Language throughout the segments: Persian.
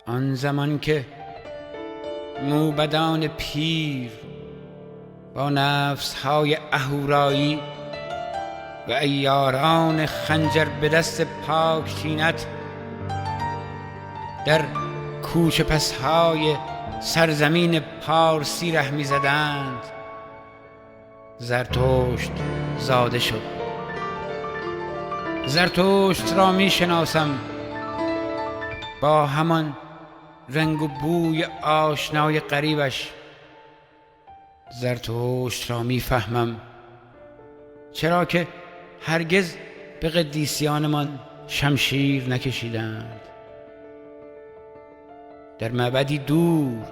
آن زمان که موبدان پیر با نفسهای اهورایی و عیاران خنجر به دست پاک طینت در کوچه پسهای سرزمین پارسی ره می زدند، زرتشت زاده شد. زرتشت را می شناسم با همان رنگ و بوی آشنای غریبش. زرتشت را می فهمم، چرا که هرگز به قدیسیانمان شمشیر نکشیدند. در معبدی دور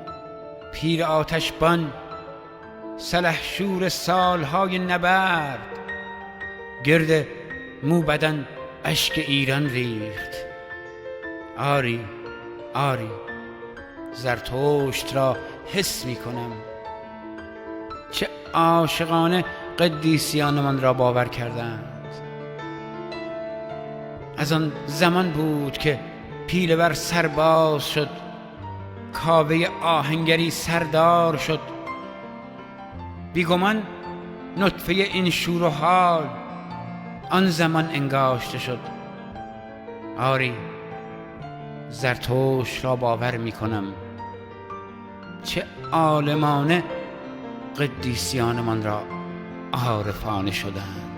پیر آتشبان سلحشور سالهای نبرد گرد موبدان اشک ایران ریخت. آری آری، زرتشت را حس می کنم. چه عاشقانه قدیسیانمان را باور کردند. از آن زمان بود که پیله بر سرباز شد، کاوه آهنگری سردار شد. بیگمان نطفه این شور و حال آن زمان انگاشته شد. آری، زرتشت را باور می کنم. چه عالمانه قدیسیانمان را عارفانه شدند.